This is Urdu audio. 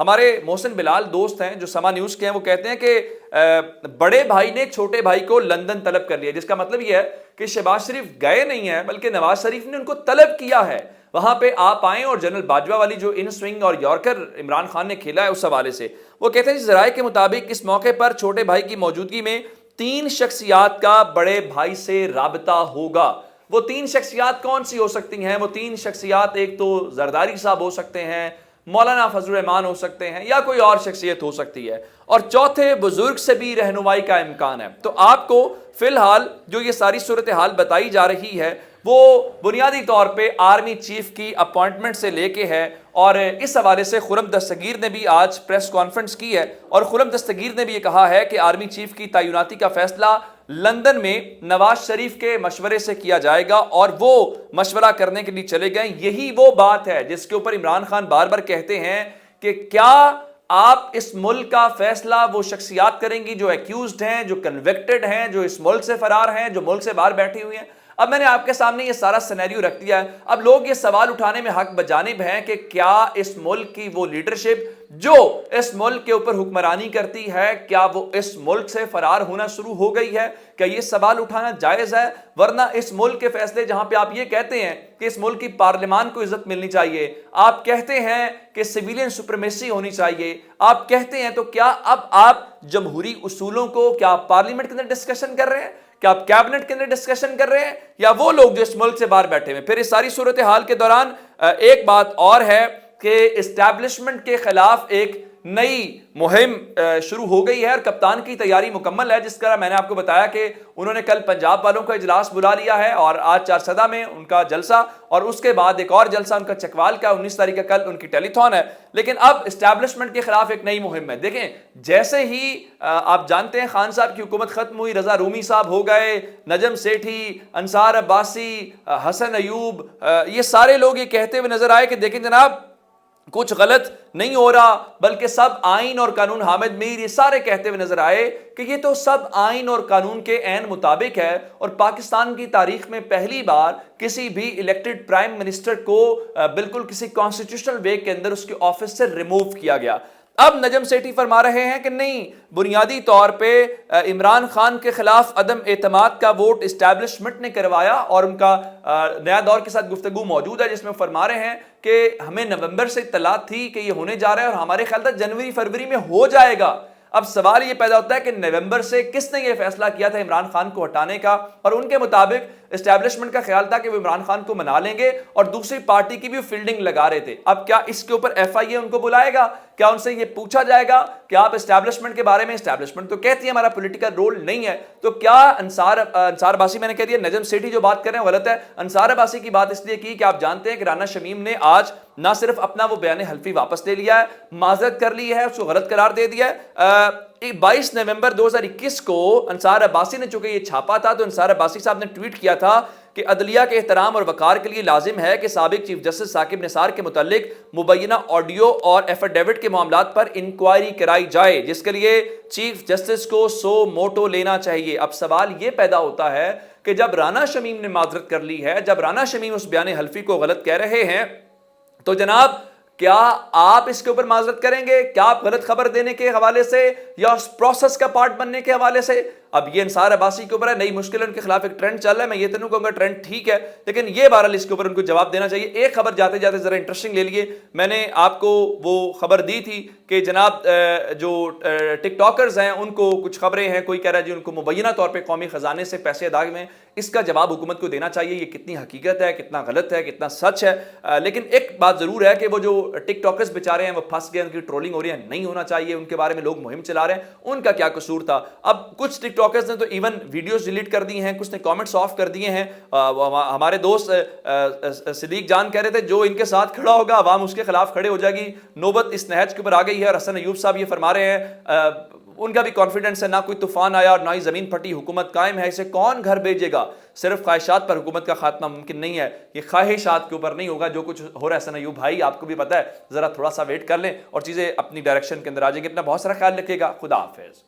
ہمارے محسن بلال دوست ہیں جو سما نیوز کے ہیں، وہ کہتے ہیں کہ بڑے بھائی نے چھوٹے بھائی کو لندن طلب کر لیا، جس کا مطلب یہ ہے کہ شہباز شریف گئے نہیں ہیں بلکہ نواز شریف نے ان کو طلب کیا ہے وہاں پہ آپ آئیں، اور جنرل باجوہ والی جو ان سوئنگ اور یارکر عمران خان نے کھیلا ہے اس حوالے سے وہ کہتے ہیں ذرائع کے مطابق اس موقع پر چھوٹے بھائی کی موجودگی میں 3 شخصیات کا بڑے بھائی سے رابطہ ہوگا۔ وہ 3 شخصیات کون سی ہو سکتی ہیں؟ وہ 3 شخصیات ایک تو زرداری صاحب ہو سکتے ہیں، مولانا فضل الرحمان ہو سکتے ہیں، یا کوئی اور شخصیت ہو سکتی ہے، اور چوتھے بزرگ سے بھی رہنمائی کا امکان ہے۔ تو آپ کو فی الحال جو یہ ساری صورتحال بتائی جا رہی ہے وہ بنیادی طور پہ آرمی چیف کی اپوائنٹمنٹ سے لے کے ہے، اور اس حوالے سے خرم دستگیر نے بھی آج پریس کانفرنس کی ہے، اور خرم دستگیر نے بھی یہ کہا ہے کہ آرمی چیف کی تعیناتی کا فیصلہ لندن میں نواز شریف کے مشورے سے کیا جائے گا، اور وہ مشورہ کرنے کے لیے چلے گئے۔ یہی وہ بات ہے جس کے اوپر عمران خان بار بار کہتے ہیں کہ کیا آپ اس ملک کا فیصلہ وہ شخصیات کریں گی جو ایکیوزڈ ہیں، جو کنوکٹڈ ہیں، جو اس ملک سے فرار ہیں، جو ملک سے باہر بیٹھی ہوئی ہیں۔ اب میں نے آپ کے سامنے یہ سارا سینیریو رکھ دیا ہے، اب لوگ یہ سوال اٹھانے میں حق بجانب ہیں کہ کیا اس ملک کی وہ لیڈرشپ جو اس ملک کے اوپر حکمرانی کرتی ہے، کیا وہ اس ملک سے فرار ہونا شروع ہو گئی ہے؟ کیا یہ سوال اٹھانا جائز ہے؟ ورنہ اس ملک کے فیصلے جہاں پہ آپ یہ کہتے ہیں کہ اس ملک کی پارلیمان کو عزت ملنی چاہیے، آپ کہتے ہیں کہ سویلین سپریمیسی ہونی چاہیے، آپ کہتے ہیں، تو کیا اب آپ جمہوری اصولوں کو کیا آپ پارلیمنٹ کے اندر ڈسکشن کر رہے ہیں؟ کیا آپ کیبنٹ کے اندر ڈسکشن کر رہے ہیں، یا وہ لوگ جو اس ملک سے باہر بیٹھے ہوئے؟ پھر اس ساری صورتحال کے دوران ایک بات اور ہے کہ اسٹیبلشمنٹ کے خلاف ایک نئی مہم شروع ہو گئی ہے، اور کپتان کی تیاری مکمل ہے، جس طرح میں نے آپ کو بتایا کہ انہوں نے کل پنجاب والوں کا اجلاس بلا لیا ہے، اور آج چارسدہ میں ان کا جلسہ، اور اس کے بعد ایک اور جلسہ ان کا چکوال کا 19 تاریخ کا کل ان کی ٹیلی تھون ہے۔ لیکن اب اسٹیبلشمنٹ کے خلاف ایک نئی مہم ہے۔ دیکھیں جیسے ہی آپ جانتے ہیں خان صاحب کی حکومت ختم ہوئی، رضا رومی صاحب ہو گئے، نجم سیٹھی، انصار عباسی، حسن ایوب، یہ سارے لوگ یہ کہتے ہوئے نظر آئے کہ دیکھیں جناب کچھ غلط نہیں ہو رہا، بلکہ سب آئین اور قانون، حامد میر یہ سارے کہتے ہوئے نظر آئے کہ یہ تو سب آئین اور قانون کے عین مطابق ہے، اور پاکستان کی تاریخ میں پہلی بار کسی بھی الیکٹڈ پرائم منسٹر کو بالکل کسی کانسٹیٹیوشنل وے کے اندر اس کے آفس سے ریموو کیا گیا۔ اب نجم سیٹھی فرما رہے ہیں کہ نہیں، بنیادی طور پہ عمران خان کے خلاف عدم اعتماد کا ووٹ اسٹیبلشمنٹ نے کروایا، اور ان کا نیا دور کے ساتھ گفتگو موجود ہے جس میں فرما رہے ہیں کہ ہمیں نومبر سے اطلاع تھی کہ یہ ہونے جا رہا ہے، اور ہمارے خیال تھا جنوری فروری میں ہو جائے گا۔ اب سوال یہ پیدا ہوتا ہے کہ نومبر سے کس نے یہ فیصلہ کیا تھا عمران خان کو ہٹانے کا، اور ان کے مطابق اسٹیبلشمنٹ کا خیال تھا کہ وہ عمران خان کو منا لیں گے، اور دوسری پارٹی کی بھی فیلڈنگ لگا رہے تھے۔ اب کیا اس کے اوپر ایف آئی اے ان کو بلائے گا؟ کیا ان سے یہ پوچھا جائے گا کہ آپ اسٹیبلشمنٹ کے بارے میں، اسٹیبلشمنٹ تو کہتی ہے ہمارا پولیٹیکل رول نہیں ہے، تو کیا انصار عباسی، میں نے کہہ دیا نجم سیٹھی جو بات کر رہے ہیں غلط ہے، انصار عباسی کی بات اس لیے کی کہ آپ جانتے ہیں کہ رانا شمیم نے آج نہ صرف اپنا وہ بیان حلفی واپس لے لیا ہے، معذرت کر لی ہے، اس کو غلط قرار دے دیا ہے۔ 22 نومبر 2021 کو انصار عباسی نے چونکہ یہ چھاپا تھا، تو انصار عباسی صاحب نے ٹویٹ کیا تھا کہ عدلیہ کے احترام اور وقار کے لیے لازم ہے کہ سابق چیف جسٹس ثاقب نثار کے متعلق مبینہ آڈیو اور ایفیڈیوٹ کے معاملات پر انکوائری کرائی جائے، جس کے لیے چیف جسٹس کو سو موٹو لینا چاہیے۔ اب سوال یہ پیدا ہوتا ہے کہ جب رانا شمیم نے معذرت کر لی ہے، جب رانا شمیم اس بیان حلفی کو غلط کہہ رہے ہیں، تو جناب کیا آپ اس کے اوپر معذرت کریں گے؟ کیا آپ غلط خبر دینے کے حوالے سے یا اس پروسیس کا پارٹ بننے کے حوالے سے؟ اب یہ انصار عباسی کے اوپر ہے، نئی مشکل ان کے خلاف ایک ٹرینڈ چل رہا ہے، میں یہ تو نہیں کہوں گا ٹرینڈ ٹھیک ہے، لیکن یہ بہرحال اس کے اوپر ان کو جواب دینا چاہیے۔ ایک خبر جاتے جاتے ذرا انٹرسٹنگ لے لیے، میں نے آپ کو وہ خبر دی تھی کہ جناب جو ٹک ٹاکرز ہیں ان کو کچھ خبریں ہیں، کوئی کہہ رہا ہے جی ان کو مبینہ طور پہ قومی خزانے سے پیسے ادا ہوئے ہیں، اس کا جواب حکومت کو دینا چاہیے، یہ کتنی حقیقت ہے، کتنا غلط ہے، کتنا سچ ہے۔ لیکن ایک بات ضرور ہے کہ وہ جو ٹک ٹاکرز بیچارے ہیں وہ پھنس گئے، ان کی ٹرولنگ ہو رہی ہے، نہیں ہونا چاہیے، ان کے بارے میں لوگ مہم چلا رہے ہیں، ان کا کیا قصور تھا؟ اب کچھ ٹک ٹاکرز نے تو ایون ویڈیوز ڈیلیٹ کر دی ہیں، کچھ نے کامنٹس آف کر دیے ہیں۔ ہمارے دوست صدیق جان کہہ رہے تھے جو ان کے ساتھ کھڑا ہوگا عوام اس کے خلاف کھڑے ہو جائے گی، نوبت اس نہج کے اوپر آ گئی ہے، اور حسن ایوب صاحب یہ فرما رہے ہیں ان کا بھی کانفیڈنس ہے، نہ کوئی طوفان آیا اور نہ ہی زمین پھٹی، حکومت قائم ہے، اسے کون گھر بھیجے گا؟ صرف خواہشات پر حکومت کا خاتمہ ممکن نہیں ہے، یہ خواہشات کے اوپر نہیں ہوگا، جو کچھ ہو رہا ہے حسن ایوب بھائی آپ کو بھی پتہ ہے، ذرا تھوڑا سا ویٹ کر لیں اور چیزیں اپنی ڈائریکشن کے اندر آ جائیں گی۔ اپنا بہت سارا خیال رکھیے گا، خدا حافظ۔